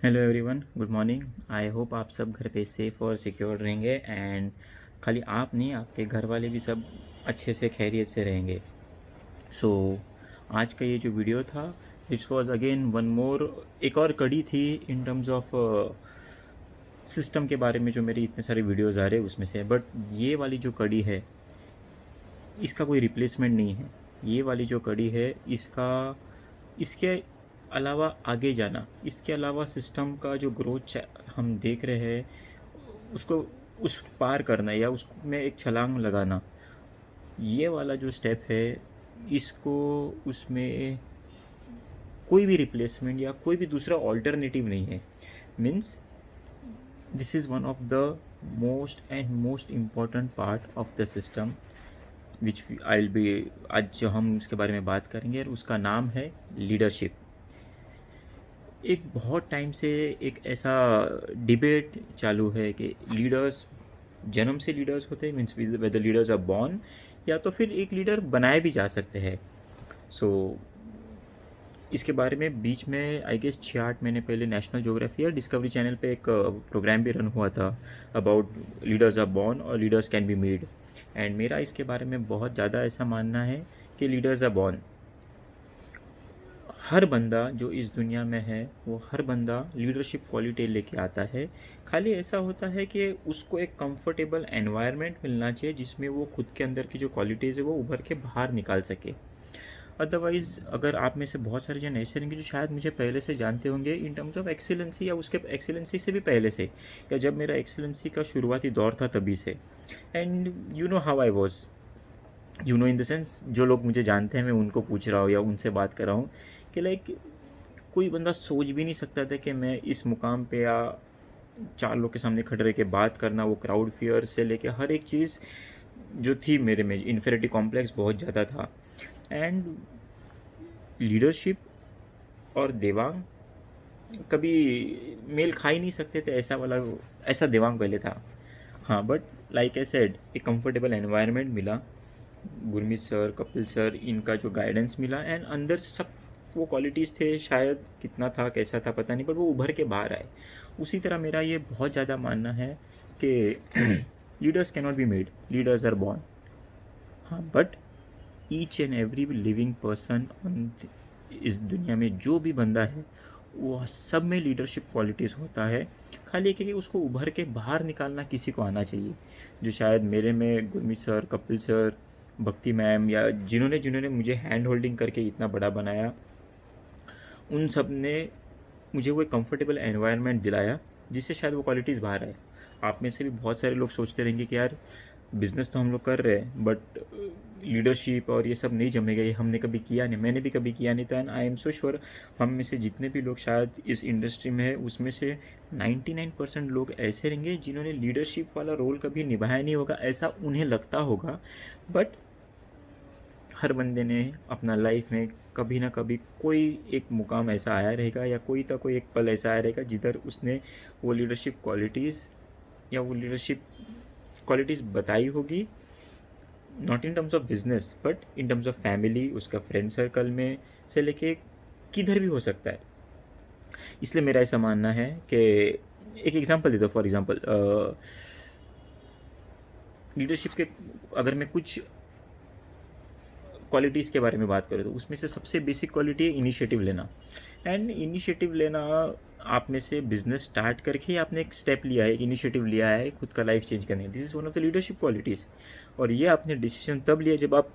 Hello everyone, good morning. I hope आप सब घर पे सेफ़ और सिक्योर रहेंगे एंड खाली आप नहीं, आपके घर वाले भी सब अच्छे से खैरियत से रहेंगे। सो आज का ये जो वीडियो था, this was again one more, एक और कड़ी थी इन टर्म्स ऑफ सिस्टम के बारे में। जो मेरी इतने सारे वीडियोस आ रहे हैं उसमें से, बट ये वाली जो कड़ी है इसका कोई रिप्लेसमेंट नहीं है। ये वाली जो कड़ी है इसका, इसके अलावा आगे जाना, इसके अलावा सिस्टम का जो ग्रोथ हम देख रहे हैं उसको उस पार करना या उसमें एक छलांग लगाना, ये वाला जो स्टेप है इसको, उसमें कोई भी रिप्लेसमेंट या कोई भी दूसरा ऑल्टरनेटिव नहीं है। Means this is one of the most important part of the system which I will B, आज जो हम उसके बारे में बात करेंगे और उसका नाम है लीडरशिप। एक बहुत टाइम से एक ऐसा डिबेट चालू है कि लीडर्स जन्म से लीडर्स होते हैं, means whether leaders are born, या तो फिर एक लीडर बनाए भी जा सकते हैं। सो इसके बारे में बीच में आई गेस 6-8 महीने पहले नेशनल ज्योग्राफी या डिस्कवरी चैनल पे एक प्रोग्राम भी रन हुआ था अबाउट लीडर्स आर बॉर्न और leaders can be made. And मेरा इसके बारे में बहुत ज़्यादा ऐसा मानना है कि लीडर्स आर बॉर्न। हर बंदा जो इस दुनिया में है वो हर बंदा लीडरशिप क्वालिटी लेके आता है। खाली ऐसा होता है कि उसको एक कंफर्टेबल एनवायरनमेंट मिलना चाहिए जिसमें वो खुद के अंदर की जो क्वालिटीज़ है वो उभर के बाहर निकाल सके। अदरवाइज़ अगर आप में से बहुत सारे जन ऐसे रहेंगे जो शायद मुझे पहले से जानते होंगे इन टर्म्स ऑफ एक्सीलेंसी, या उसके एक्सीलेंसी से भी पहले से, या जब मेरा एक्सीलेंसी का शुरुआती दौर था तभी से। And you know how I was, you know in the sense, जो लोग मुझे जानते हैं मैं उनको पूछ रहा हूँ या उनसे बात कर रहा हूँ कि लाइक कोई बंदा सोच भी नहीं सकता था कि मैं इस मुकाम पे, या 4 लोग के सामने खड़े रह के बात करना, वो क्राउड फियर से लेके हर एक चीज़ जो थी मेरे में, इन्फेरिटी कॉम्प्लेक्स बहुत ज़्यादा था। एंड लीडरशिप और देवांग कभी मेल खा ही नहीं सकते थे, ऐसा वाला, ऐसा देवांग पहले था। हाँ, बट लाइक आई सेड, एक कंफर्टेबल एनवायरनमेंट मिला, गुरमीत सर, कपिल सर, इनका जो गाइडेंस मिला, एंड अंदर सब वो क्वालिटीज़ थे, शायद कितना था कैसा था पता नहीं, पर वो उभर के बाहर आए। उसी तरह मेरा ये बहुत ज़्यादा मानना है कि leaders can not be made, leaders are born. हाँ, but each and every living person on इस दुनिया में जो भी बंदा है वो सब में लीडरशिप क्वालिटीज़ होता है। खाली कि उसको उभर के बाहर निकालना किसी को आना चाहिए। जो शायद मेरे में Gurmeet sir, Kapil sir, Bhakti ma'am, या जिन्होंने जिन्होंने मुझे हैंड होल्डिंग करके इतना बड़ा बनाया, उन सब ने मुझे वो एक कंफर्टेबल एनवायरनमेंट दिलाया जिससे शायद वो क्वालिटीज़ बाहर आए। आप में से भी बहुत सारे लोग सोचते रहेंगे कि यार बिज़नेस तो हम लोग कर रहे हैं बट लीडरशिप और ये सब नहीं जमेगा, ये हमने कभी किया नहीं, मैंने भी कभी किया नहीं था। And I am so sure हम में से जितने भी लोग शायद इस इंडस्ट्री में है उसमें से 99% लोग ऐसे रहेंगे जिन्होंने लीडरशिप वाला रोल कभी निभाया नहीं होगा, ऐसा उन्हें लगता होगा। बट हर बंदे ने अपना लाइफ में कभी ना कभी कोई एक मुकाम ऐसा आया रहेगा, या कोई एक पल ऐसा आया रहेगा जिधर उसने वो लीडरशिप क्वालिटीज़ या वो लीडरशिप क्वालिटीज़ बताई होगी। Not in terms of business but in terms of family, उसका फ्रेंड सर्कल में से लेके किधर भी हो सकता है। इसलिए मेरा ऐसा मानना है कि एक एग्जांपल दे दो। फॉर एग्जांपल लीडरशिप के अगर मैं कुछ क्वालिटीज़ के बारे में बात करें तो उसमें से सबसे बेसिक क्वालिटी है इनिशिएटिव लेना। एंड इनिशिएटिव लेना, आप में से बिजनेस स्टार्ट करके ही आपने एक स्टेप लिया है, एक इनिशिएटिव लिया है खुद का लाइफ चेंज करने, this is one of the leadership qualities. और ये आपने डिसीजन तब लिया जब आप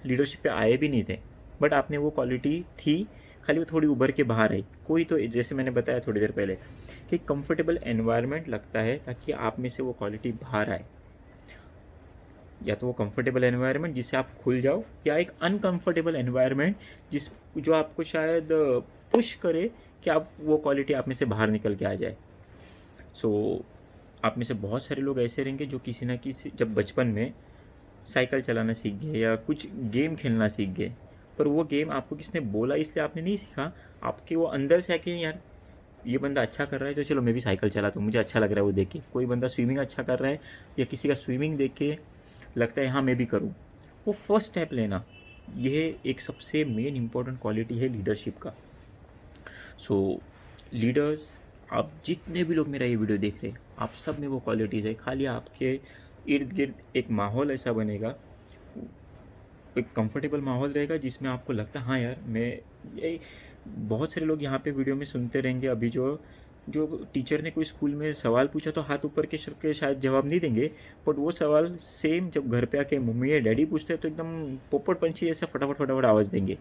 लीडरशिप पे आए भी नहीं थे, बट आपने वो क्वालिटी थी, खाली वो थोड़ी उभर के बाहर आई। कोई तो जैसे मैंने बताया थोड़ी देर पहले कि कंफर्टेबल एनवायरनमेंट लगता है ताकि आप में से वो क्वालिटी बाहर आए। या तो वो कंफर्टेबल एनवायरनमेंट जिससे आप खुल जाओ, या एक अनकंफर्टेबल एनवायरनमेंट जिस जो आपको शायद पुश करे कि आप वो क्वालिटी आप में से बाहर निकल के आ जाए। सो आप में से बहुत सारे लोग ऐसे रहेंगे जो किसी ना किसी, जब बचपन में साइकिल चलाना सीख गए या कुछ गेम खेलना सीख गए, पर वो गेम आपको किसने बोला इसलिए आपने नहीं सीखा, आपके वो अंदर से आके यार ये बंदा अच्छा कर रहा है तो चलो मैं भी साइकिल चलाता हूँ, मुझे अच्छा लग रहा है वो देख के। कोई बंदा स्विमिंग अच्छा कर रहा है या किसी का स्विमिंग देख के लगता है हाँ मैं भी करूँ, वो फर्स्ट स्टेप लेना, यह एक सबसे मेन इम्पॉर्टेंट क्वालिटी है लीडरशिप का। सो लीडर्स आप जितने भी लोग मेरा ये वीडियो देख रहे हैं, आप सब में वो क्वालिटीज़ है। खाली आपके इर्द गिर्द एक माहौल ऐसा बनेगा, एक कंफर्टेबल माहौल रहेगा जिसमें आपको लगता है हाँ यार मैं ये। बहुत सारे लोग यहाँ पे वीडियो में सुनते रहेंगे, अभी जो जो टीचर ने कोई स्कूल में सवाल पूछा तो हाथ ऊपर के शायद जवाब नहीं देंगे, बट वो सवाल सेम जब घर पे आके मम्मी या डैडी पूछते हैं तो एकदम पोपट पंछी जैसा फटाफट फटाफट आवाज़ देंगे।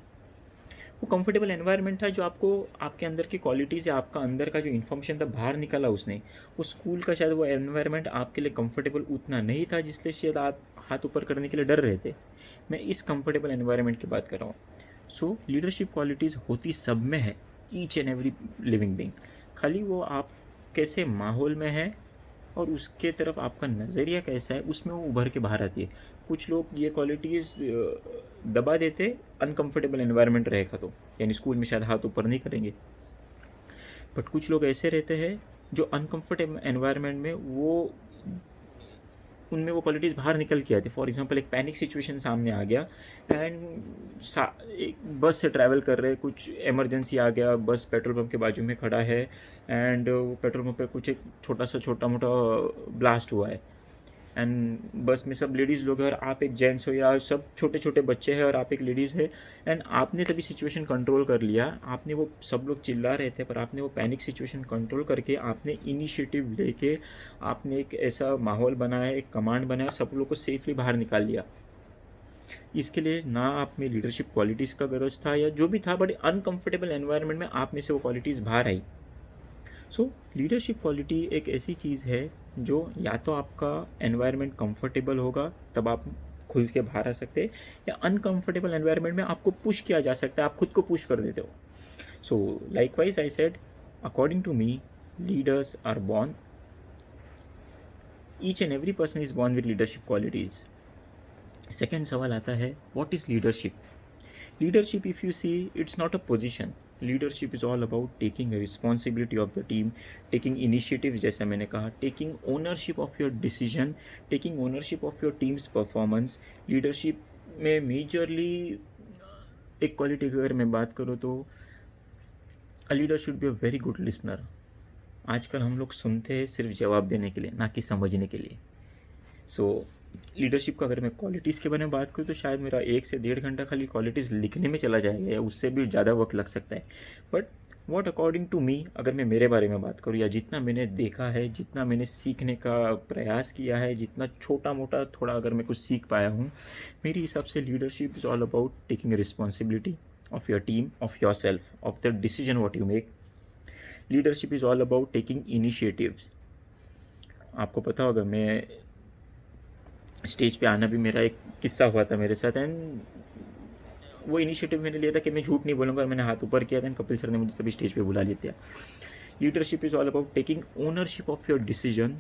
वो कंफर्टेबल एनवायरनमेंट था जो आपको आपके अंदर की क्वालिटीज़ या आपका अंदर का जो इन्फॉर्मेशन था बाहर निकाला उसने। वो स्कूल का शायद वो एनवायरनमेंट आपके लिए कंफर्टेबल उतना नहीं था, जिसलिए शायद आप हाथ ऊपर करने के लिए डर रहे थे। मैं इस कंफर्टेबल एनवायरनमेंट की बात कर रहा हूँ। सो लीडरशिप क्वालिटीज़ होती सब में है, each and every living being. खाली वो आप कैसे माहौल में है और उसके तरफ आपका नज़रिया कैसा है, उसमें वो उभर के बाहर आती है। कुछ लोग ये क्वालिटीज़ दबा देते अनकंफर्टेबल एनवायरनमेंट रहेगा तो, यानी स्कूल में शायद हाथ ऊपर नहीं करेंगे। बट कुछ लोग ऐसे रहते हैं जो अनकंफर्टेबल एनवायरनमेंट में वो उनमें वो क्वालिटीज़ बाहर निकल के आती है। फॉर एग्जांपल एक पैनिक सिचुएशन सामने आ गया एंड एक बस से ट्रैवल कर रहे, कुछ इमरजेंसी आ गया, बस पेट्रोल पंप के बाजू में खड़ा है एंड पेट्रोल पंप पे कुछ एक छोटा मोटा ब्लास्ट हुआ है एंड बस में सब लेडीज़ लोग हैं और आप एक जेंट्स हो या सब छोटे छोटे बच्चे हैं और आप एक लेडीज़ है एंड आपने तभी सिचुएशन कंट्रोल कर लिया। आपने वो सब लोग चिल्ला रहे थे पर आपने वो पैनिक सिचुएशन कंट्रोल करके आपने इनिशिएटिव लेके आपने एक ऐसा माहौल बनाया, एक कमांड बनाया, सब लोग को सेफली बाहर निकाल लिया। इसके लिए ना आप में लीडरशिप क्वालिटीज़ का गरज था या जो भी था, बट अनकंफर्टेबल एनवायरनमेंट में आप में से वो क्वालिटीज़ बाहर आई। सो लीडरशिप क्वालिटी एक ऐसी चीज़ है जो या तो आपका एनवायरनमेंट कंफर्टेबल होगा तब आप खुल के बाहर आ सकते हैं, या अनकंफर्टेबल एनवायरनमेंट में आपको पुश किया जा सकता है, आप खुद को पुश कर देते हो। So likewise I said, according to me leaders are born, each and every person is born with leadership qualities. Second सवाल आता है, what is leadership? Leadership, if you see, it's not a position. Leadership is all about taking a responsibility of the team, taking initiative, जैसा मैंने कहा, taking ownership of your decision, taking ownership of your team's performance. Leadership में majorly एक quality अगर मैं बात करूँ तो a leader should be a very good listener. आजकल हम लोग सुनते हैं सिर्फ जवाब देने के लिए, ना कि समझने के लिए। सो लीडरशिप का अगर मैं क्वालिटीज़ के बारे में बात करूँ तो शायद मेरा 1 से 1.5 घंटा खाली क्वालिटीज़ लिखने में चला जाएगा या उससे भी ज़्यादा वक्त लग सकता है। But what according to me, अगर मैं मेरे बारे में बात करूँ या जितना मैंने देखा है, जितना मैंने सीखने का प्रयास किया है, जितना छोटा मोटा थोड़ा अगर मैं कुछ सीख पाया हूँ, मेरे हिसाब से leadership is all about taking responsibility of your team, of your self, of the decision what you make. Leadership is all about taking initiatives. आपको पता होगा, मैं स्टेज पे आना भी मेरा एक किस्सा हुआ था मेरे साथ एंड वो इनिशिएटिव मैंने लिया था कि मैं झूठ नहीं बोलूँगा और मैंने हाथ ऊपर किया था एंड कपिल सर ने मुझे तभी स्टेज पे बुला लिया था। Leadership is all about taking ownership of your decision.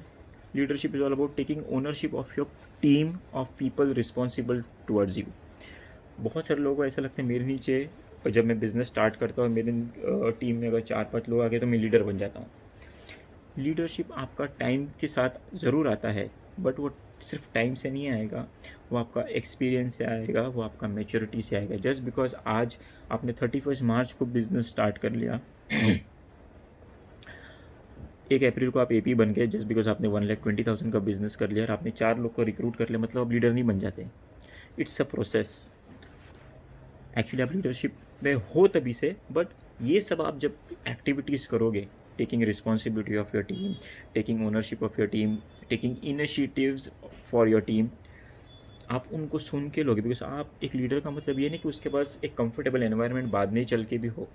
Leadership is all about taking ownership of your team of people responsible towards you. बहुत सारे लोगों को ऐसा लगता है मेरे नीचे जब मैं बिज़नेस स्टार्ट करता हूँ, मेरे टीम में अगर 4-5 लोग आ गए तो मैं लीडर बन जाता हूँ। लीडरशिप आपका टाइम के साथ ज़रूर आता है, बट वो सिर्फ टाइम से नहीं आएगा, वो आपका एक्सपीरियंस से आएगा, वो आपका मैच्योरिटी से आएगा। जस्ट बिकॉज आज आपने 31 मार्च को बिज़नेस स्टार्ट कर लिया, 1 अप्रैल को आप एपी बन गए, जस्ट बिकॉज आपने 1,20,000 का बिजनेस कर लिया और आपने 4 लोग को रिक्रूट कर लिया, मतलब आप लीडर नहीं बन जाते। It's a process. एक्चुअली आप लीडरशिप में हो तभी से, बट ये सब आप जब एक्टिविटीज़ करोगे, taking responsibility of your team, taking ownership of your team, taking initiatives for your team, आप उनको सुन के लोगे। बिकॉज आप एक लीडर का मतलब ये नहीं कि उसके पास एक कंफर्टेबल एनवायरनमेंट बाद में चल के भी हो।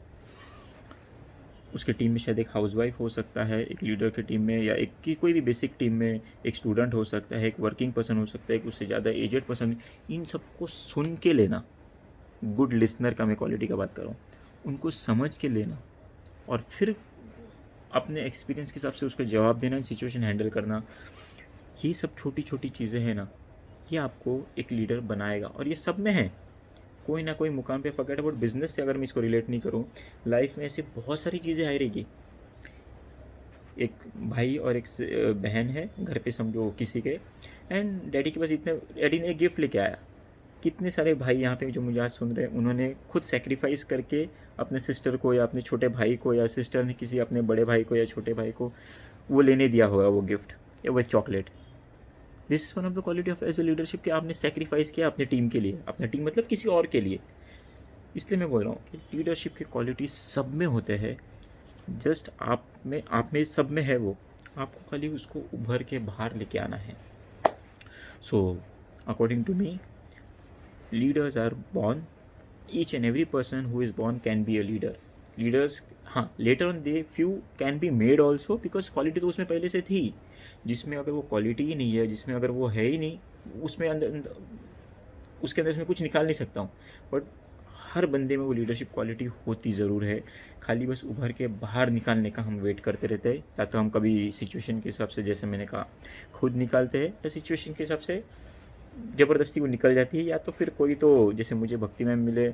उसके टीम में शायद एक हाउसवाइफ हो सकता है, एक लीडर के टीम में, या एक की कोई भी बेसिक टीम में एक स्टूडेंट हो सकता है, एक वर्किंग पर्सन हो सकता है, एक उससे ज़्यादा एजेड पर्सन। इन सबको सुन के लेना, गुड लिसनर का मैं क्वालिटी का बात कर रहा हूँ, उनको समझ के लेना और फिर अपने एक्सपीरियंस के हिसाब से उसका जवाब देना, सिचुएशन हैंडल करना, ये सब छोटी छोटी चीज़ें हैं ना, ये आपको एक लीडर बनाएगा। और ये सब में है, कोई ना कोई मुकाम पे। फॉरगेट अबाउट बिजनेस से अगर मैं इसको रिलेट नहीं करूँ, लाइफ में ऐसी बहुत सारी चीज़ें आई रहेगी। एक भाई और एक बहन है घर पे, समझो किसी के, एंड डैडी के पास इतने, डैडी ने एक गिफ्ट लेके आया कितने सारे भाई यहाँ पे जो मुझे आज सुन रहे हैं, उन्होंने खुद सेक्रीफाइस करके अपने सिस्टर को या अपने छोटे भाई को, या सिस्टर ने किसी अपने बड़े भाई को या छोटे भाई को वो लेने दिया होगा वो गिफ्ट या वो chocolate. This is one of the quality of as a leadership कि आपने सेक्रीफाइस किया अपने टीम के लिए, अपना टीम मतलब किसी और के लिए। इसलिए मैं बोल रहा हूँ कि लीडरशिप की क्वालिटी सब में होते हैं, जस्ट आप में सब में है वो, आपको खाली उसको उभर के बाहर लेके आना है। So according to me, leaders are born. Each and every person who is born can be a leader. Leaders, हाँ, later on they few can be made also, because quality तो उसमें पहले से थी। जिसमें अगर वो क्वालिटी ही नहीं है, जिसमें अगर वो है ही नहीं, उसमें उसके अंदर से मैं कुछ निकाल नहीं सकता हूँ। बट हर बंदे में वो लीडरशिप क्वालिटी होती ज़रूर है, खाली बस उभर के बाहर निकालने का हम वेट करते रहते हैं। या तो हम कभी सिचुएशन के हिसाब से, जैसे मैंने कहा, खुद निकालते हैं, या सिचुएशन के हिसाब से ज़बरदस्ती वो निकल जाती है, या तो फिर कोई तो, जैसे मुझे भक्ति मैम मिले,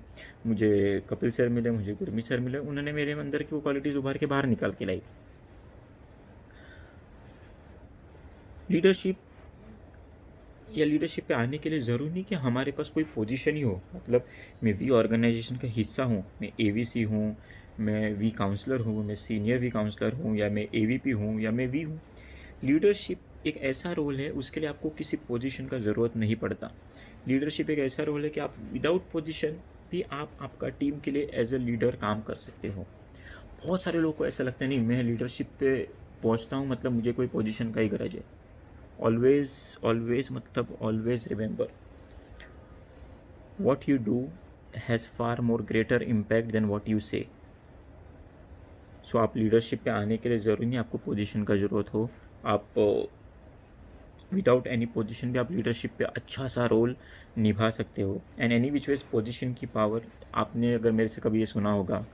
मुझे कपिल सर मिले, मुझे गुरमीत सर मिले, उन्होंने मेरे अंदर की वो क्वालिटीज़ उभार के बाहर निकाल के लाई। लीडरशिप या लीडरशिप पे आने के लिए ज़रूरी नहीं कि हमारे पास कोई पोजीशन ही हो। मतलब मैं वी ऑर्गेनाइजेशन का हिस्सा हूँ, मैं एवीसी हूँ, मैं वी काउंसलर हूँ, मैं सीनियर वी काउंसलर हूँ, या मैं एवीपी हूँ, या मैं वी हूँ। लीडरशिप एक ऐसा रोल है, उसके लिए आपको किसी पोजीशन का ज़रूरत नहीं पड़ता। लीडरशिप एक ऐसा रोल है कि आप विदाउट पोजीशन भी आप आपका टीम के लिए एज ए लीडर काम कर सकते हो। बहुत सारे लोगों को ऐसा लगता है, नहीं मैं लीडरशिप पे पहुंचता हूँ मतलब मुझे कोई पोजीशन का ही गरज है। ऑलवेज मतलब always remember, what you do has far more greater impact than what you say. सो आप लीडरशिप पे आने के लिए ज़रूरी नहीं आपको पोजीशन का ज़रूरत हो। आप विदाउट एनी पोजीशन भी आप लीडरशिप पे अच्छा सा रोल निभा सकते हो। And any which ways position की पावर, आपने अगर मेरे से कभी ये सुना होगा,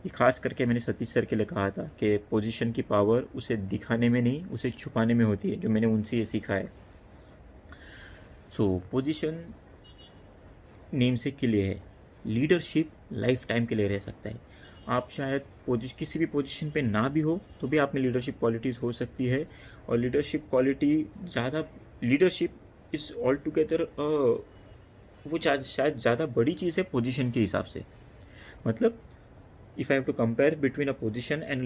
ये खास करके मैंने सतीश सर के लिए कहा था कि पोजीशन की पावर उसे दिखाने में नहीं, उसे छुपाने में होती है, जो मैंने उनसे ये सीखा है। सो पोजीशन नेम से के लिए है, लीडरशिप लाइफ टाइम के लिए रह सकता है। आप शायद किसी भी पोजीशन पे ना भी हो तो भी आप में लीडरशिप क्वालिटीज़ हो सकती है। और लीडरशिप क्वालिटी ज़्यादा, लीडरशिप इज़ ऑल टुगेदर वो शायद ज़्यादा बड़ी चीज़ है पोजीशन के हिसाब से। मतलब if I have to compare between a position and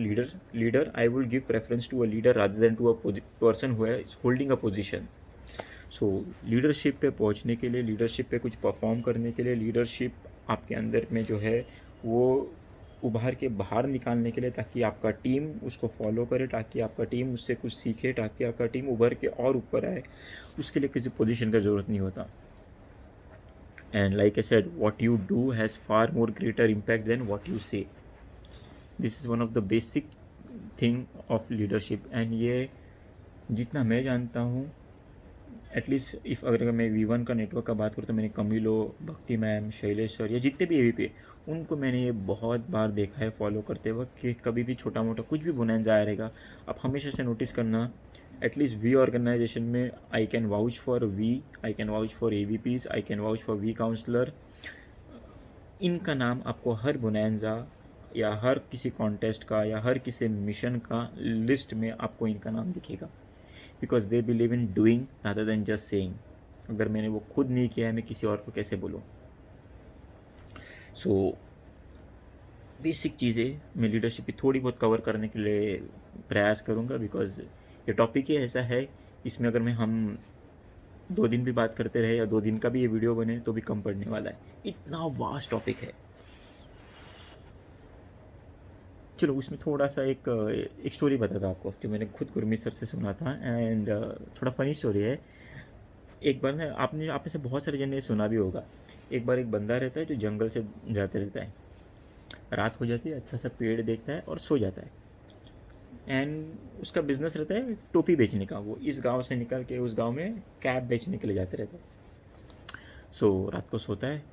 leader I will give preference to a leader rather than to a person who is holding a position. So leadership पे पहुंचने के लिए, लीडरशिप पे कुछ परफॉर्म करने के लिए, leadership आपके अंदर में जो है वो उभार के बाहर निकालने के लिए, ताकि आपका टीम उसको फॉलो करे, ताकि आपका टीम उससे कुछ सीखे, ताकि आपका टीम उभर के और ऊपर आए, उसके लिए किसी पोजीशन का ज़रूरत नहीं होता। And like I said, what you do has far more greater impact than what you say. This is one of the basic thing of leadership. And ये जितना मैं जानता हूँ, एटलीस्ट इफ़ अगर मैं V1 का नेटवर्क का बात करूँ तो मैंने कमिलो, भक्ति मैम, शैलेश सर, या जितने भी एवीपी, उनको मैंने ये बहुत बार देखा है फॉलो करते वक्त कि कभी भी छोटा मोटा कुछ भी बोनेंजा आया रहेगा, आप हमेशा से नोटिस करना, एटलीस्ट वी ऑर्गेनाइजेशन में I can vouch for V, I can vouch for AVPs, I can vouch for V counsellor, इनका नाम आपको हर बोनेंजा या हर किसी कॉन्टेस्ट का या हर किसी मिशन का लिस्ट में आपको इनका नाम दिखेगा। Because they believe in doing rather than just saying. अगर मैंने वो खुद नहीं किया है, मैं किसी और को कैसे बोलूँ। सो बेसिक चीज़ें मैं लीडरशिप की थोड़ी बहुत कवर करने के लिए प्रयास करूँगा, बिकॉज ये टॉपिक ही ऐसा है, इसमें अगर हम 2 दिन भी बात करते रहे या 2 दिन का भी ये वीडियो बने तो भी कम पड़ने वाला है, इतना वास्ट टॉपिक है। चलो उसमें थोड़ा सा एक स्टोरी बताता आपको, जो मैंने खुद गुरमीत सर से सुना था। एंड थोड़ा फ़नी स्टोरी है। एक बार ना, आप में से बहुत सारे जन ने सुना भी होगा। एक बार एक बंदा रहता है जो जंगल से जाते रहता है, रात हो जाती है, अच्छा सा पेड़ देखता है और सो जाता है। एंड उसका बिजनेस रहता है टोपी बेचने का। वो इस गांव से निकल के उस गांव में कैप बेचने के लिए जाते रहता है। सो रात को सोता है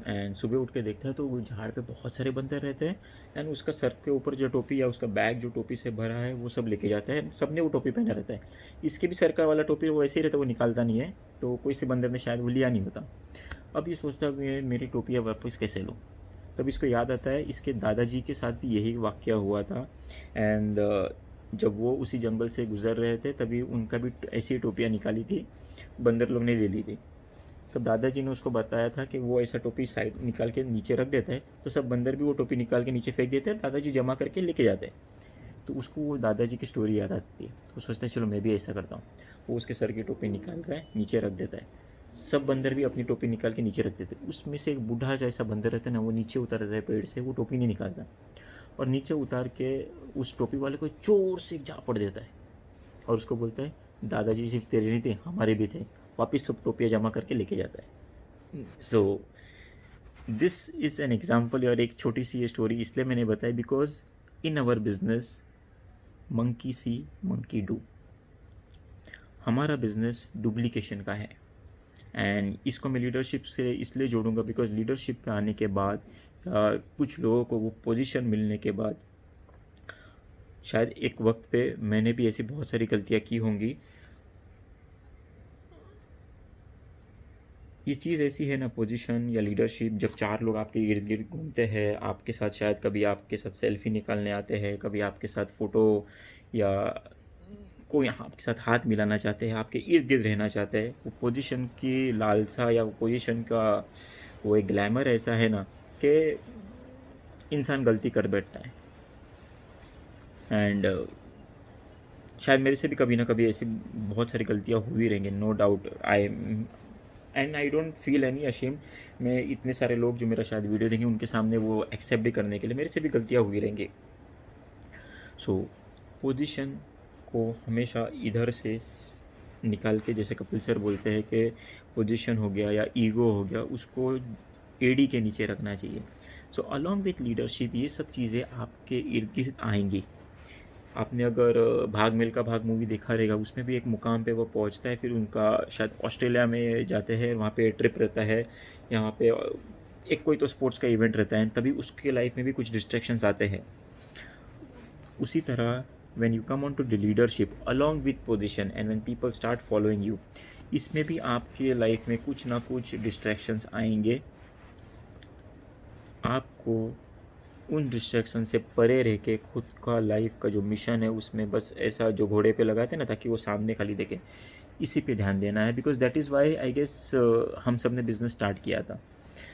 एंड सुबह उठ के देखता है तो वो झाड़ पे बहुत सारे बंदर रहते हैं। एंड उसका सर के ऊपर जो टोपी या उसका बैग जो टोपी से भरा है वो सब लेके जाता है। सब ने वो टोपी पहना रहता है। इसके भी सर का वाला टोपी वो ऐसे ही रहता है, वो निकालता नहीं है, तो कोई से बंदर ने शायद वो लिया नहीं होता। अब ये सोचता है कि मेरी टोपी अब वापस कैसे लूँ। तब इसको याद आता है इसके दादाजी के साथ भी यही वाक़या हुआ था। एंड जब वो उसी जंगल से गुजर रहे थे तभी उनका भी ऐसी टोपियाँ निकाली थी, बंदर लोग ने ले ली थी। तब दादाजी ने उसको बताया था कि वो ऐसा टोपी साइड निकाल के नीचे रख देता है, तो सब बंदर भी वो टोपी निकाल के नीचे फेंक देते हैं, दादाजी जमा करके लेके जाते हैं। तो उसको वो दादाजी की स्टोरी याद आती है, तो सोचता है चलो मैं भी ऐसा करता हूँ। वो उसके सर की टोपी निकालता है, नीचे रख देता है, सब बंदर भी अपनी टोपी निकाल के नीचे रख देते हैं। उसमें से एक बूढ़ा जैसा बंदर रहता है ना, वो नीचे उतर रहता है पेड़ से, वो टोपी नहीं निकालता, और नीचे उतार के उस टोपी वाले को जोर से एक झापड़ देता है और उसको बोलता है दादाजी सिर्फ तेरे नहीं थे, हमारे भी थे। वापस सब टोपियाँ जमा करके लेके जाता है। So this is an example, और एक छोटी सी ये स्टोरी इसलिए मैंने बताई because in our business monkey C monkey do, हमारा बिजनेस डुप्लीकेशन का है। एंड इसको मैं लीडरशिप से इसलिए जोड़ूंगा बिकॉज लीडरशिप पे आने के बाद कुछ लोगों को वो पोजीशन मिलने के बाद शायद एक वक्त पे मैंने भी ऐसी बहुत सारी गलतियाँ की होंगी। ये चीज़ ऐसी है ना, पोजीशन या लीडरशिप, जब चार लोग आपके इर्द गिर्द घूमते हैं, आपके साथ शायद कभी आपके साथ सेल्फी निकालने आते हैं, कभी आपके साथ फ़ोटो या कोई आपके साथ हाथ मिलाना चाहते हैं, आपके इर्द गिर्द रहना चाहते हैं, वो पोजीशन की लालसा या वो पोजीशन का वो एक ग्लैमर ऐसा है ना कि इंसान गलती कर बैठता है। एंड शायद मेरे से भी कभी ना कभी ऐसी बहुत सारी गलतियाँ हुई रहेंगी, no doubt. I don't feel any ashamed. मैं इतने सारे लोग जो मेरा शायद वीडियो देंगे उनके सामने वो एक्सेप्ट भी करने के लिए मेरे से भी गलतियाँ हुई रहेंगी। सो पोजीशन को हमेशा इधर से निकाल के, जैसे कपिल सर बोलते हैं कि पोजीशन हो गया या ईगो हो गया, उसको एडी के नीचे रखना चाहिए। सो अलॉन्ग विथ लीडरशिप ये सब चीज़ें आपके इर्द गिर्द आएंगी। आपने अगर भाग मिल्खा भाग मूवी देखा रहेगा, उसमें भी एक मुकाम पे वो पहुंचता है, फिर उनका शायद ऑस्ट्रेलिया में जाते हैं, वहाँ पे ट्रिप रहता है, यहाँ पे एक कोई तो स्पोर्ट्स का इवेंट रहता है, तभी उसके लाइफ में भी कुछ डिस्ट्रैक्शंस आते हैं। उसी तरह when you come on to the leadership along with position and when people start following you, इसमें भी आपके लाइफ में कुछ ना कुछ डिस्ट्रैक्शंस आएंगे। आपको उन डिस्ट्रैक्शन से परे रह के खुद का लाइफ का जो मिशन है उसमें बस ऐसा जो घोड़े पे लगाते हैं ना ताकि वो सामने खाली देखे, इसी पे ध्यान देना है। Because that is why I guess हम सब ने बिजनेस स्टार्ट किया था।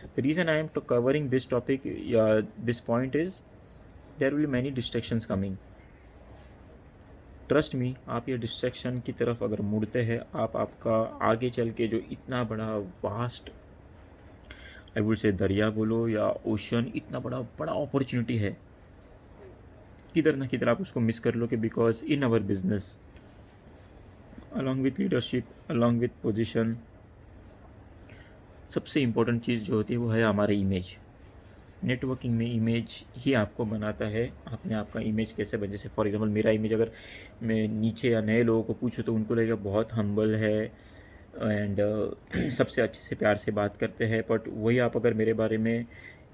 The reason I am to covering this topic या this point is there will be many distractions coming. Trust me, आप ये डिस्ट्रैक्शन की तरफ अगर मुड़ते हैं, आपका आगे चल के जो इतना बड़ा वास्ट आई वुड से दरिया बोलो या ओशन, इतना बड़ा बड़ा अपॉर्चुनिटी है, किधर ना किधर आप उसको मिस कर लो। कि because in our business along with leadership along with position सबसे इम्पोर्टेंट चीज़ जो होती है वो है हमारा इमेज। नेटवर्किंग में इमेज ही आपको बनाता है। आपने आपका इमेज कैसे बने, जैसे फॉर एग्जांपल मेरा इमेज अगर मैं नीचे या नए लोगों को पूछूँ तो उनको लगेगा बहुत हम्बल है एंड सबसे अच्छे से प्यार से बात करते हैं। बट वही आप अगर मेरे बारे में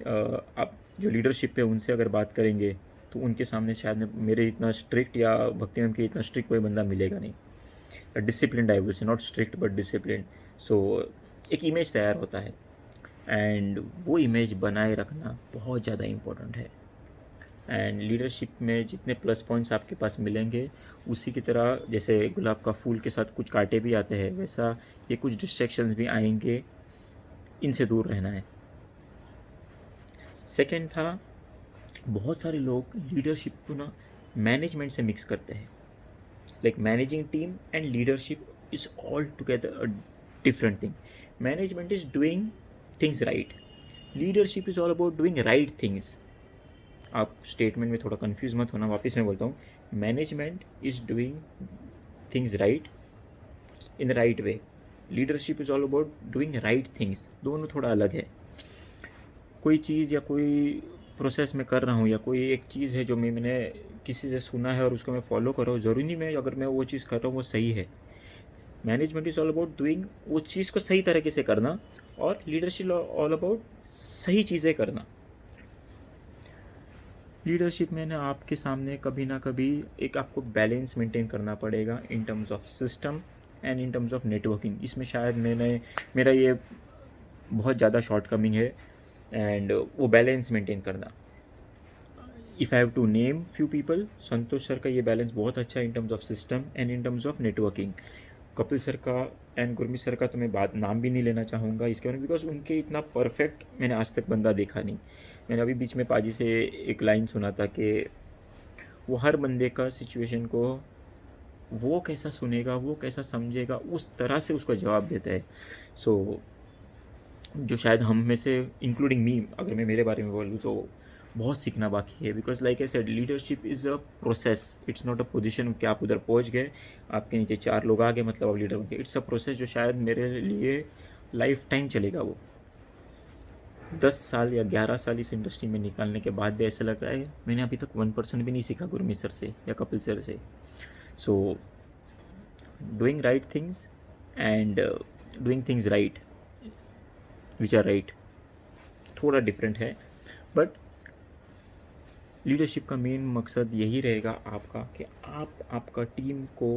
आप जो लीडरशिप पे उनसे अगर बात करेंगे तो उनके सामने शायद मेरे इतना स्ट्रिक्ट या भक्ति मैम के इतना स्ट्रिक्ट कोई बंदा मिलेगा नहीं। Discipline I will say, not strict but discipline. So एक इमेज तैयार होता है एंड वो इमेज बनाए रखना बहुत ज़्यादा इम्पोर्टेंट है। एंड लीडरशिप में जितने प्लस पॉइंट्स आपके पास मिलेंगे, उसी की तरह जैसे गुलाब का फूल के साथ कुछ कांटे भी आते हैं, वैसा ये कुछ डिस्ट्रैक्शंस भी आएंगे, इनसे दूर रहना है। सेकंड था, बहुत सारे लोग लीडरशिप को ना मैनेजमेंट से मिक्स करते हैं। Like managing team and leadership is all together a different thing. Management is doing things right, leadership is all about doing right things. आप स्टेटमेंट में थोड़ा कंफ्यूज मत होना, वापस मैं बोलता हूँ, management is doing things right in the right way, leadership is all about doing right things. दोनों थोड़ा अलग है। कोई चीज़ या कोई प्रोसेस में कर रहा हूँ या कोई एक चीज़ है जो मैंने किसी से सुना है और उसको मैं फॉलो कर रहा हूँ, ज़रूरी नहीं मैं अगर मैं वो चीज़ कर रहा हूँ वो सही है। Management is all about doing वो चीज़ को सही तरीके से करना, और लीडरशिप ऑल अबाउट सही चीज़ें करना। लीडरशिप में ना आपके सामने कभी ना कभी एक आपको बैलेंस मेंटेन करना पड़ेगा इन terms of system and in terms of networking. इसमें शायद मेरा ये बहुत ज़्यादा शॉर्टकमिंग है एंड वो बैलेंस मेंटेन करना। If I have to name few people, Santosh sir का ये बैलेंस बहुत अच्छा है in terms of system and in terms of networking. Kapil sir का एंड गुरमीत सर का तो मैं बात नाम भी नहीं लेना चाहूँगा इसके बारे में, बिकॉज उनके इतना परफेक्ट मैंने आज तक बंदा देखा नहीं। मैंने अभी बीच में पाजी से एक लाइन सुना था कि वो हर बंदे का सिचुएशन को वो कैसा सुनेगा, वो कैसा समझेगा, उस तरह से उसका जवाब देता है। सो जो शायद हम में से इंक्लूडिंग मी, अगर मैं मेरे बारे में बोलूँ तो बहुत सीखना बाकी है। Because like I said, leadership is a process, it's not a position कि आप उधर पहुँच गए, आपके नीचे 4 लोग आ गए मतलब आप लीडर बन गए। इट्स अ प्रोसेस जो शायद मेरे लिए लाइफ टाइम चलेगा। वो 10 साल या 11 साल इस इंडस्ट्री में निकालने के बाद भी ऐसा लग रहा है मैंने अभी तक 1% भी नहीं सीखा गुरमीत सर से या कपिल सर से। So doing right things and doing things right which are right थोड़ा डिफरेंट है, बट लीडरशिप का मेन मकसद यही रहेगा आपका कि आप आपका टीम को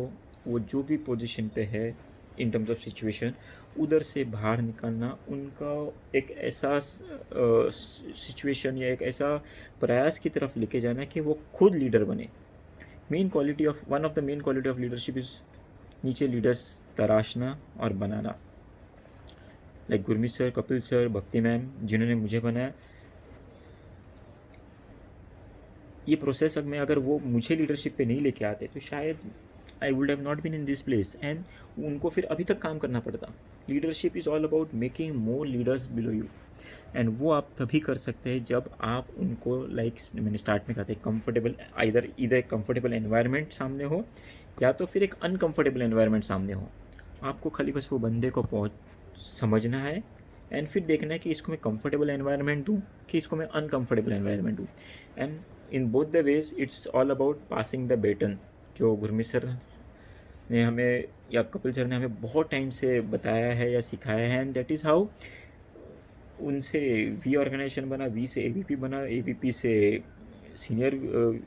वो जो भी पोजीशन पे है इन टर्म्स ऑफ सिचुएशन उधर से बाहर निकालना, उनका एक ऐसा सिचुएशन या एक ऐसा प्रयास की तरफ लेके जाना कि वो खुद लीडर बने। One of the main quality of leadership is नीचे लीडर्स तराशना और बनाना। Like Gurmeet sir, Kapil sir, Bhakti ma'am जिन्होंने मुझे बनाया, ये प्रोसेस अगर वो मुझे लीडरशिप पे नहीं लेके आते तो शायद I would have not been in this place, and उनको फिर अभी तक काम करना पड़ता। Leadership is all about making more leaders below you, and वो आप तभी कर सकते हैं जब आप उनको मैंने स्टार्ट में कहा था, कंफर्टेबल इधर एक कंफर्टेबल एनवायरनमेंट सामने हो या तो फिर एक अनकंफर्टेबल एनवायरनमेंट सामने हो। आपको खाली बस वो बंदे को समझना है एंड फिर देखना है कि इसको मैं कंफर्टेबल एनवायरनमेंट दूँ कि इसको मैं अनकंफर्टेबल एनवायरनमेंट दूँ। And in both the ways it's all about passing the baton, जो गुरमीत सर ने हमें या कपिल सर ने हमें बहुत टाइम से बताया है या सिखाया है, एंड दैट इज़ हाउ उनसे वी ऑर्गेनाइजेशन बना, वी से एवीपी बना, एवीपी से सीनियर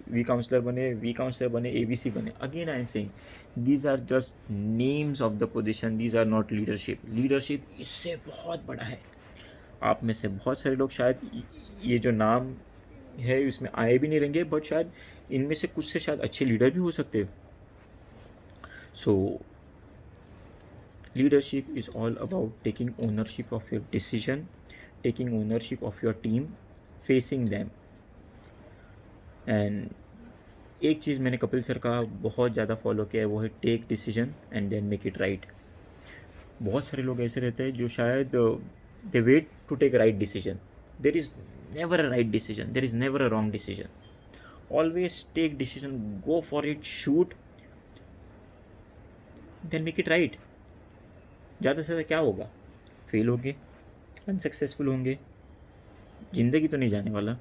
वी काउंसलर बने, वी काउंसलर बने, एवीसी बने। Again I am saying these are just names of the position, these are not leadership. Leadership इससे बहुत बड़ा है। आप में से बहुत सारे लोग शायद ये जो नाम है इसमें आए भी नहीं रहेंगे, बट शायद इनमें से कुछ से शायद अच्छे लीडर भी हो सकते हैं। सो leadership is all about taking ownership of your decision, taking ownership of your team, facing them। And एक चीज़ मैंने कपिल सर का बहुत ज़्यादा फॉलो किया है, वो है take decision and then make it right. बहुत सारे लोग ऐसे रहते हैं जो शायद they wait to take right decision. There is never a right decision, there is never a wrong decision. Always take decision, go for it, shoot, then make it right. ज़्यादा से ज़्यादा क्या होगा? फेल होंगे, अनसक्सेसफुल होंगे, ज़िंदगी तो नहीं जाने वाला,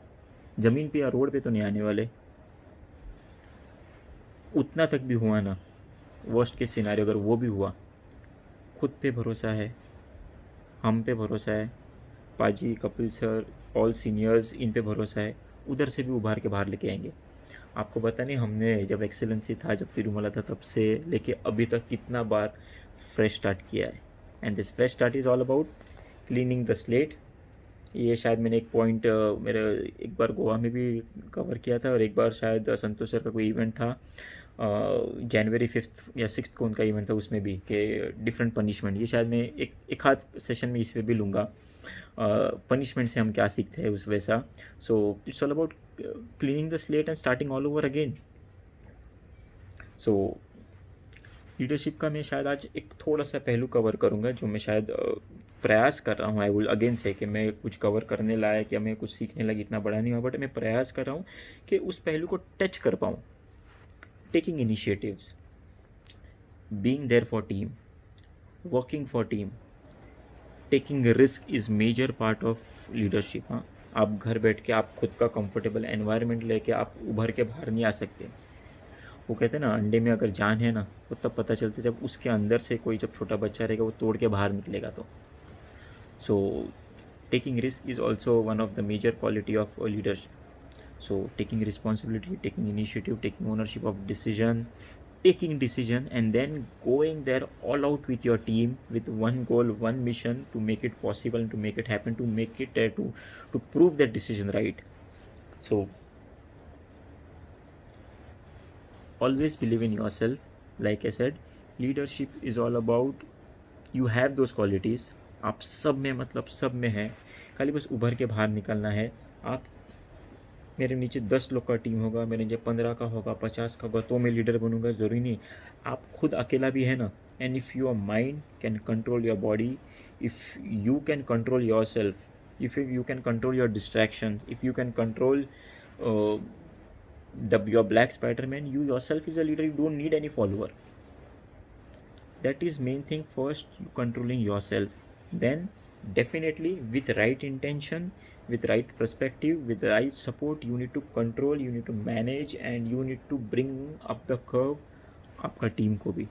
ज़मीन पे या रोड पे तो नहीं आने वाले। उतना तक भी हुआ ना, वर्स्ट केस सिनारियो अगर वो भी हुआ, खुद पे भरोसा है, हम पे भरोसा है, पाजी, कपिल सर, ऑल सीनियर्स, इन पे भरोसा है, उधर से भी उभार के बाहर लेके आएंगे। आपको पता नहीं हमने जब एक्सेलेंसी था, जब तिरुमला था, तब से लेके अभी तक कितना बार फ्रेश स्टार्ट किया है। And this fresh start is all about cleaning the slate. ये शायद मैंने एक पॉइंट मेरे एक बार गोवा में भी कवर किया था, और एक बार शायद संतोष सर का कोई इवेंट था, जनवरी 5 या 6 को उनका इवेंट था, उसमें भी कि डिफरेंट पनिशमेंट। ये शायद मैं एक हाथ सेशन में इस पर भी लूँगा, पनिशमेंट से हम क्या सीखते हैं उस वैसा। So it's all about cleaning the slate and starting all over again. So leadership का मैं शायद आज एक थोड़ा सा पहलू कवर करूँगा, जो मैं शायद प्रयास कर रहा हूँ। आई विल अगेन से कि मैं कुछ कवर करने लायक या मैं कुछ सीखने लगी इतना बड़ा नहीं हुआ, बट मैं प्रयास कर रहा हूँ कि उस पहलू को टच कर पाऊँ। Taking initiatives, being there for team, working for team, taking risk is major part of leadership. हाँ, आप घर बैठ के आप खुद का कंफर्टेबल एनवायरनमेंट लेके आप उभर के बाहर नहीं आ सकते। वो कहते हैं ना, अंडे में अगर जान है ना, वो तब पता चलता है जब उसके अंदर से कोई जब छोटा बच्चा रहेगा वो तोड़ के बाहर निकलेगा। तो सो taking risk is also one of the major quality of a leadership. So taking responsibility, taking initiative, taking ownership of taking decision, and then going there all out with your team with one goal, one mission to make it possible and to make it happen, to make it to prove that decision right. So always believe in yourself, like I said, leadership is all about you have those qualities, आप सब में मतलब सब में है, खाली बस उभर के बाहर निकलना है। आप मेरे नीचे 10 लोग का टीम होगा, मेरे नीचे 15 का होगा, 50 का होगा, तो मैं लीडर बनूंगा, ज़रूरी नहीं। आप खुद अकेला भी है ना। And if your mind can control your body, if you can control your self, if you can control your distractions, if you can control your black Spider-Man, you yourself is a leader, you don't need any follower. That is main thing. First you controlling yourself, then definitely with right intention, with right perspective, with the right support, you need to control, you need to manage, and you need to bring up the curve आपका team को भी,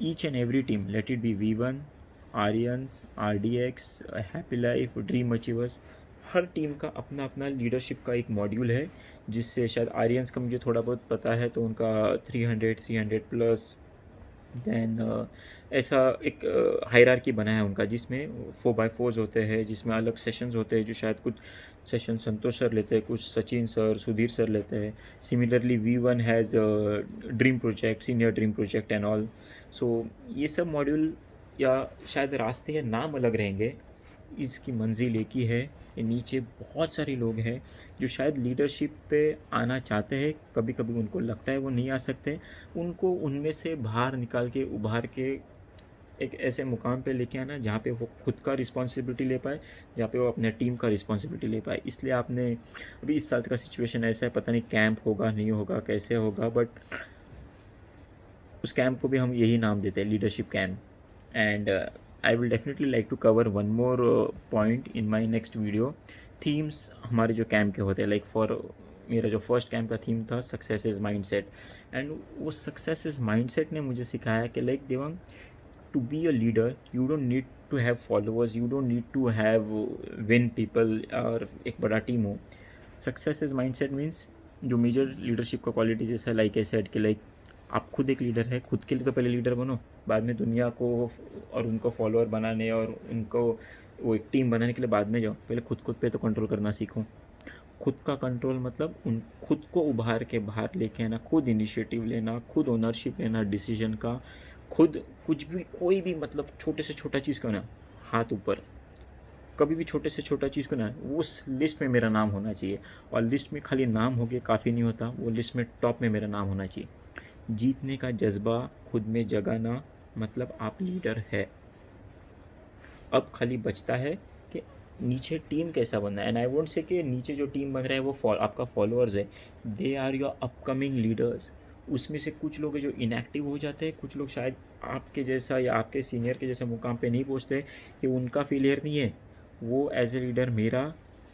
each and every team, let it be V1, Aryans, RDX, happy life, dream achievers, her team का अपना अपना leadership का एक module है, जिससे शायद आर्यंस का मुझे थोड़ा बहुत पता है, तो उनका 300 प्लस, देन ऐसा एक हायरार्की बना है उनका, जिसमें 4x4 होते हैं, जिसमें अलग सेशंस होते हैं, जो शायद कुछ सेशन संतोष सर लेते हैं, कुछ सचिन सर, सुधीर सर लेते हैं। Similarly V1 has dream project, senior dream project and all. So ये सब मॉड्यूल या शायद रास्ते या नाम अलग रहेंगे, इसकी मंजिल एक ही है। ये नीचे बहुत सारे लोग हैं जो शायद लीडरशिप पे आना चाहते हैं, कभी कभी उनको लगता है वो नहीं आ सकते, उनको उनमें से बाहर निकाल के उभार के एक ऐसे मुकाम पे लेके आना जहाँ पे वो खुद का रिस्पॉन्सिबिलिटी ले पाए, जहाँ पे वो अपने टीम का रिस्पॉन्सिबिलिटी ले पाए। इसलिए आपने अभी इस साल का सिचुएशन ऐसा है, पता नहीं कैंप होगा नहीं होगा कैसे होगा, बट उस कैंप को भी हम यही नाम देते हैं, leadership camp. And I will definitely like to cover one more point in my next video. Themes हमारे जो कैंप के होते हैं, लाइक फॉर मेरा जो फर्स्ट कैंप का थीम था सक्सेस इज़ माइंडसेट, एंड वो सक्सेस इज़ माइंडसेट ने मुझे सिखाया कि like Devang, to be a leader you don't need to have followers, you don't need to have win people और एक बड़ा टीम हो। सक्सेस इज माइंडसेट मीन्स जो मेजर लीडरशिप का क्वालिटी जैसा लाइक ए सेड कि लाइक आप खुद एक लीडर है, खुद के लिए तो पहले लीडर बनो, बाद में दुनिया को और उनको फॉलोअर बनाने और उनको वो एक टीम बनाने के लिए बाद में जाओ। पहले खुद पे तो कंट्रोल करना सीखो। खुद का कंट्रोल मतलब उन खुद को उभार के बाहर लेके आना, खुद इनिशिएटिव लेना, खुद ओनरशिप लेना डिसीजन का, खुद कुछ भी कोई भी मतलब छोटे से छोटा चीज़ करना, हाथ ऊपर, कभी भी छोटे से छोटा चीज़ करना, उस लिस्ट में मेरा नाम होना चाहिए। और लिस्ट में खाली नाम हो गया काफ़ी नहीं होता, वो लिस्ट में टॉप में मेरा नाम होना चाहिए। जीतने का जज्बा खुद में जगाना, मतलब आप लीडर है। अब खाली बचता है कि नीचे टीम कैसा बनना है। एंड आई वोंट से कि नीचे जो टीम बन रहा है वो आपका फॉलोअर्स है, they are your upcoming leaders. उसमें से कुछ लोग जो इनएक्टिव हो जाते हैं, कुछ लोग शायद आपके जैसा या आपके सीनियर के जैसे मुकाम पे नहीं पहुंचते, ये उनका फेलियर नहीं है, वो एज ए लीडर मेरा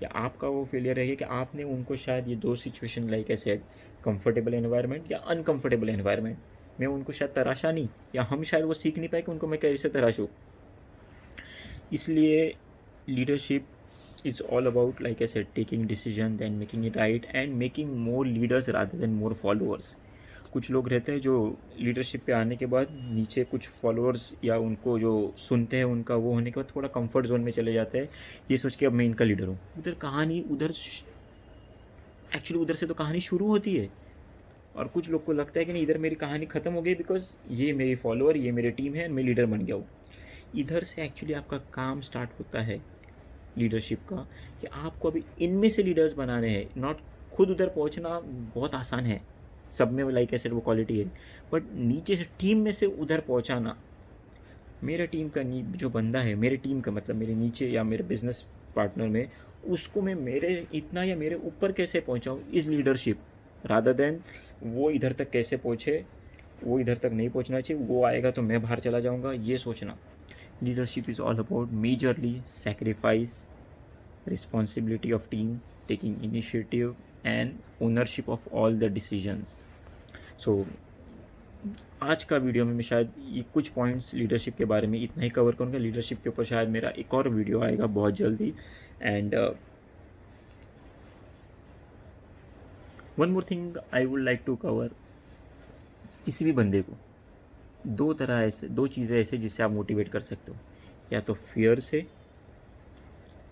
या आपका वो फेलियर है कि आपने उनको शायद ये दो situation like a said, comfortable environment या अनकंफर्टेबल एनवायरनमेंट में उनको शायद तराशा नहीं, या हम शायद वो सीख नहीं पाए कि उनको मैं कैसे तराशूँ। इसलिए leadership is all about like I said taking decision, then making it right and making more leaders rather than more followers. कुछ लोग रहते हैं जो लीडरशिप पे आने के बाद नीचे कुछ फॉलोअर्स या उनको जो सुनते हैं उनका वो होने के बाद थोड़ा कंफर्ट जोन में चले जाते हैं, ये सोच के अब मैं इनका लीडर हूँ। उधर कहानी एक्चुअली उधर से तो कहानी शुरू होती है, और कुछ लोग को लगता है कि नहीं इधर मेरी कहानी ख़त्म हो गई बिकॉज ये मेरी फॉलोअर, ये मेरी टीम है, मैं लीडर बन गया हूँ। इधर से एक्चुअली आपका काम स्टार्ट होता है लीडरशिप का, कि आपको अभी इनमें से लीडर्स बनाने हैं। नॉट खुद उधर पहुंचना बहुत आसान है, सब में लाइक ऐसे वो क्वालिटी है, बट नीचे से टीम में से उधर पहुंचाना। मेरे टीम का जो बंदा है, मेरे टीम का मतलब मेरे नीचे या मेरे बिजनेस पार्टनर में, उसको मैं मेरे इतना या मेरे ऊपर कैसे पहुंचाऊँ इस लीडरशिप, रादर देन वो इधर तक कैसे पहुँचे, वो इधर तक नहीं पहुँचना चाहिए, वो आएगा तो मैं बाहर चला जाऊँगा, ये सोचना। Leadership is all about majorly sacrifice, responsibility of team, taking initiative and ownership of all the decisions. So आज का वीडियो में मैं शायद ये कुछ पॉइंट्स लीडरशिप के बारे में इतना ही कवर करूँगा। लीडरशिप के ऊपर शायद मेरा एक और वीडियो आएगा बहुत जल्दी। And one more thing I would like to cover, किसी भी बंदे को दो चीज़ें ऐसे जिससे आप मोटिवेट कर सकते हो, या तो फियर से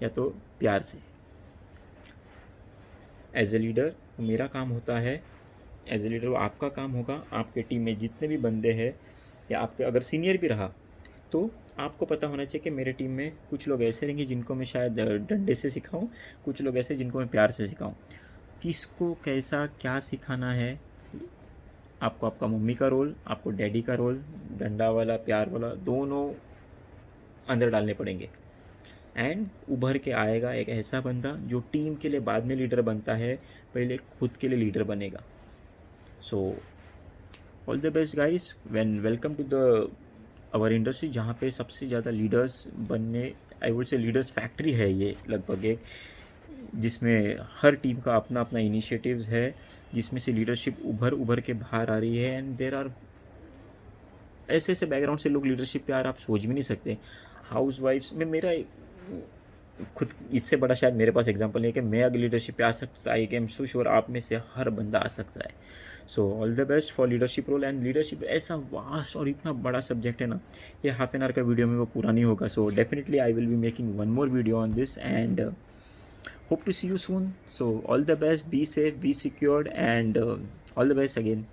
या तो प्यार से। एज ए लीडर मेरा काम होता है एज ए लीडर वो आपका काम होगा, आपके टीम में जितने भी बंदे हैं या आपके अगर सीनियर भी रहा तो आपको पता होना चाहिए कि मेरे टीम में कुछ लोग ऐसे रहेंगे जिनको मैं शायद डंडे से सिखाऊं, कुछ लोग ऐसे जिनको मैं प्यार से सिखाऊं। किसको कैसा क्या सिखाना है, आपको आपका मम्मी का रोल, आपको डैडी का रोल, डंडा वाला प्यार वाला, दोनों अंदर डालने पड़ेंगे। एंड उभर के आएगा एक ऐसा बंदा जो टीम के लिए बाद में लीडर बनता है, पहले खुद के लिए लीडर बनेगा। So all the best guys, when welcome to the our industry, जहाँ पे सबसे ज़्यादा लीडर्स बनने, I would say leaders factory है ये लगभग एक, जिसमें हर टीम का अपना अपना इनिशिएटिव्स है, जिसमें से लीडरशिप उभर के बाहर आ रही है। एंड देर आर ऐसे ऐसे बैकग्राउंड से लोग लीडरशिप पे, यार आप सोच भी नहीं सकते। हाउस वाइफ्स में मेरा खुद इससे बड़ा शायद मेरे पास एग्जांपल नहीं है कि मैं अगर लीडरशिप पे आ सकता, आई एम सो श्योर आप में से हर बंदा आ सकता है। So all the best for leadership role. And leadership ऐसा वास्ट और इतना बड़ा सब्जेक्ट है ना, ये हाफ एन आवर का वीडियो में वो पूरा नहीं होगा। So definitely I will be making one more video on this and hope to see you soon. So all the best, be safe, be secured, and all the best again.